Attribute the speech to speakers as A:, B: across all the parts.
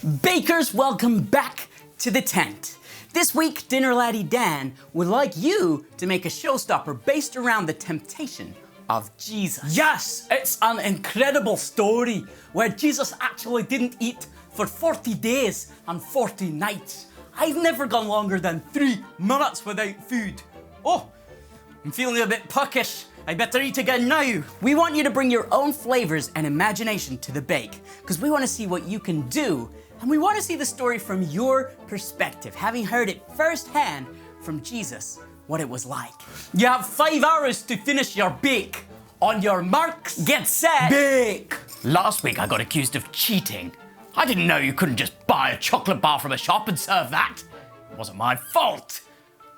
A: Bakers, welcome back to the tent. This week, Dinner Laddie Dan would like you to make a showstopper based around the temptation of Jesus.
B: Yes, it's an incredible story where Jesus actually didn't eat for 40 days and 40 nights. I've never gone longer than 3 minutes without food. Oh, I'm feeling a bit puckish. I better eat again now.
A: We want you to bring your own flavors and imagination to the bake because we want to see what you can do, and we want to see the story from your perspective, having heard it firsthand from Jesus, what it was like.
B: You have 5 hours to finish your bake. On your marks,
A: Get set,
B: bake.
C: Last week I got accused of cheating. I didn't know you couldn't just buy a chocolate bar from a shop and serve that. It wasn't my fault.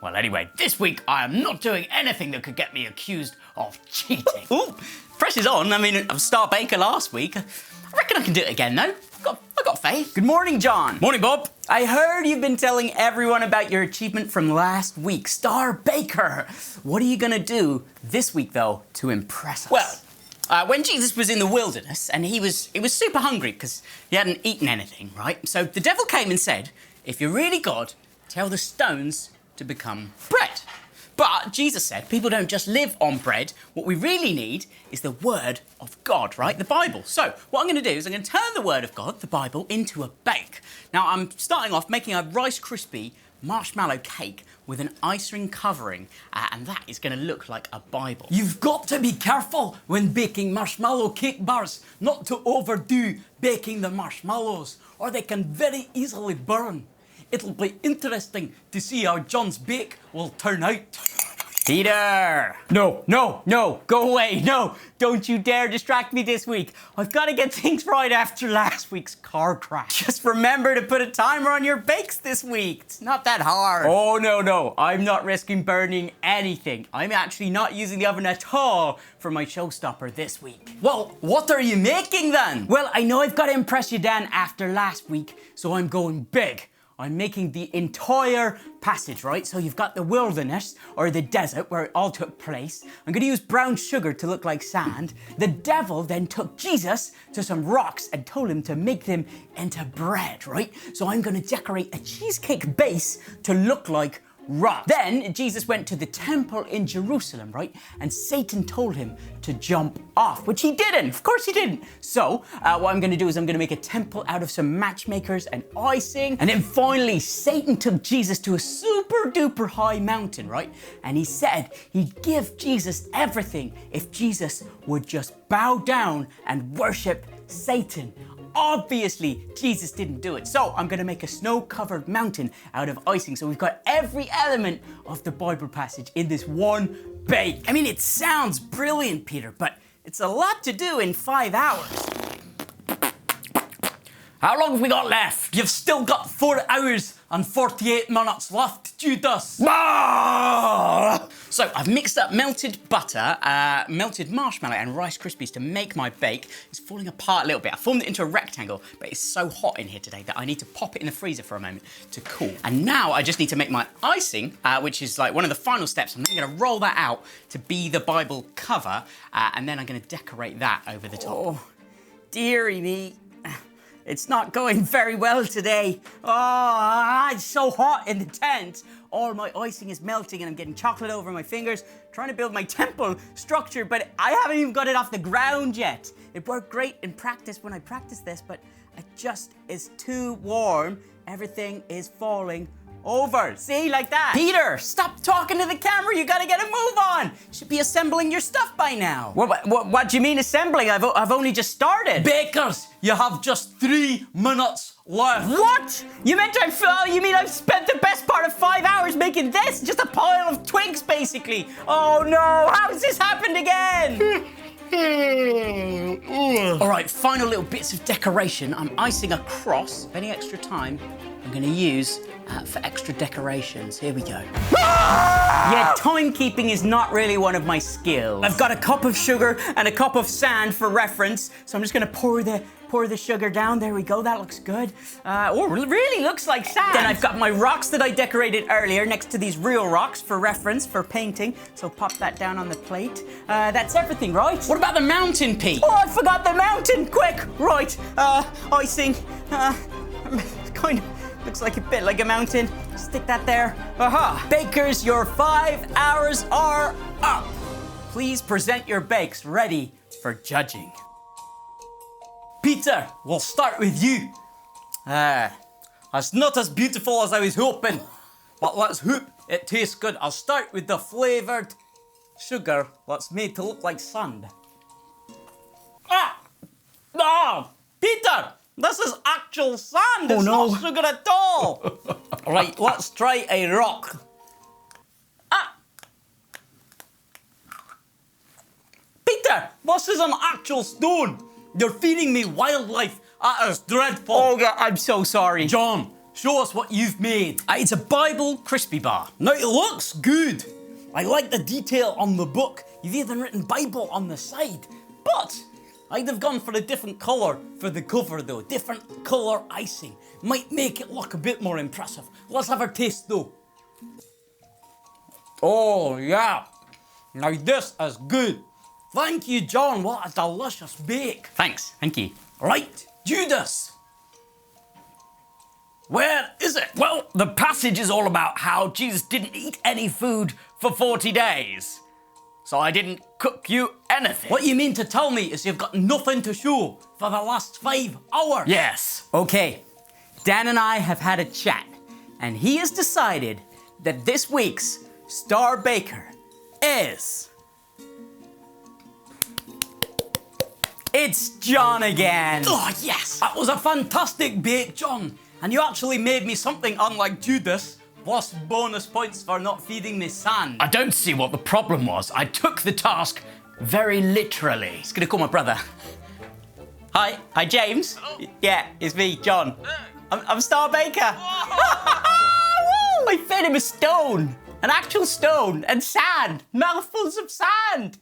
C: Well, anyway, this week I am not doing anything that could get me accused of cheating.
A: Ooh, pressure's on. I mean, I was star baker last week. I reckon I can do it again, though. I've got faith. Good morning, John.
C: Morning, Bob.
A: I heard you've been telling everyone about your achievement from last week, Star Baker. What are you gonna do this week, though, to impress us?
C: Well, when Jesus was in the wilderness and he was super hungry because he hadn't eaten anything, right? So the devil came and said, if you're really God, tell the stones to become bread. But Jesus said, people don't just live on bread. What we really need is the word of God, right? The Bible. So what I'm going to do is I'm going to turn the word of God, the Bible, into a bake. Now I'm starting off making a Rice Krispie marshmallow cake with an icing covering, and that is going to look like a Bible.
B: You've got to be careful when baking marshmallow cake bars, not to overdo baking the marshmallows, or they can very easily burn. It'll be interesting to see how John's bake will turn out.
A: Peter! No, go away, no! Don't you dare distract me this week. I've got to get things right after last week's car crash. Just remember to put a timer on your bakes this week. It's not that hard. Oh, no, I'm not risking burning anything. I'm actually not using the oven at all for my showstopper this week.
B: Well, what are you making then?
A: Well, I know I've got to impress you, Dan, after last week, so I'm going big. I'm making the entire passage, right? So you've got the wilderness, or the desert, where it all took place. I'm gonna use brown sugar to look like sand. The devil then took Jesus to some rocks and told him to make them into bread, right? So I'm gonna decorate a cheesecake base to look like rock. Then Jesus went to the temple in Jerusalem, right? And Satan told him to jump off, which he didn't. Of course he didn't. So what I'm gonna do is I'm gonna make a temple out of some matchmakers and icing. And then finally, Satan took Jesus to a super duper high mountain, right? And he said he'd give Jesus everything if Jesus would just bow down and worship Satan. Obviously, Jesus didn't do it. So I'm gonna make a snow-covered mountain out of icing. So we've got every element of the Bible passage in this one bake. I mean, it sounds brilliant, Peter, but it's a lot to do in 5 hours.
C: How long have we got left?
B: You've still got 4 hours and 48 minutes left, Judas.
C: Ah!
A: So I've mixed up melted butter, melted marshmallow and Rice Krispies to make my bake. It's falling apart a little bit. I formed it into a rectangle, but it's so hot in here today that I need to pop it in the freezer for a moment to cool. And now I just need to make my icing, which is like one of the final steps. I'm then gonna roll that out to be the Bible cover, and then I'm gonna decorate that over the top. Oh, dearie me. It's not going very well today. Oh, it's so hot in the tent. All my icing is melting and I'm getting chocolate over my fingers, trying to build my temple structure, but I haven't even got it off the ground yet. It worked great in practice when I practiced this, but it just is too warm. Everything is falling over. See, like that. Peter, stop talking to the camera. You gotta get a move on. You should be assembling your stuff by now. What do you mean assembling? I've only just started.
B: Bakers, you have just 3 minutes left.
A: What? You mean I've spent the best part of 5 hours making this? Just a pile of twigs, basically. Oh no, how has this happened again? All right, final little bits of decoration. I'm icing across. Any extra time, I'm gonna use for extra decorations. Here we go. Yeah, timekeeping is not really one of my skills. I've got a cup of sugar and a cup of sand for reference, so I'm just gonna pour the sugar down. There we go, that looks good. Oh, it really looks like sand. Then I've got my rocks that I decorated earlier next to these real rocks for reference, for painting. So pop that down on the plate. That's everything, right?
C: What about the mountain, Pete?
A: Oh, I forgot the mountain, quick. Right, icing.
C: Kind of looks like a bit like a mountain. Stick that there. Aha! Bakers, your 5 hours are up. Please present your bakes ready for judging.
B: Peter, we'll start with you. That's not as beautiful as I was hoping. But let's hope it tastes good. I'll start with the flavoured sugar that's made to look like sand. Peter! This is actual sand. It's
C: no.
B: not sugar at all. Right, let's try a rock. Peter, this is an actual stone. You're feeding me wildlife. That is dreadful.
C: Oh, God, I'm so sorry.
B: John, show us what you've made.
C: It's a Bible crispy bar.
B: Now, it looks good. I like the detail on the book. You've even written Bible on the side. But I'd have gone for a different colour for the cover, though. Different colour icing. Might make it look a bit more impressive. Let's have a taste, though. Oh, yeah. Now, this is good. Thank you, John. What a delicious bake.
C: Thanks, thank you.
B: Right, Judas. Where is it?
D: Well, the passage is all about how Jesus didn't eat any food for 40 days. So I didn't cook you anything.
B: What you mean to tell me is you've got nothing to show for the last 5 hours?
D: Yes.
C: Okay, Dan and I have had a chat, and he has decided that this week's Star Baker is... It's John again.
B: Oh, yes! That was a fantastic bake, John. And you actually made me something unlike Judas, plus bonus points for not feeding me sand.
D: I don't see what the problem was. I took the task very literally.
C: It's gonna call my brother. Hi, James.
E: Hello?
C: Yeah, it's me, John. I'm Star Baker. I fed him a stone, an actual stone, and sand, mouthfuls of sand.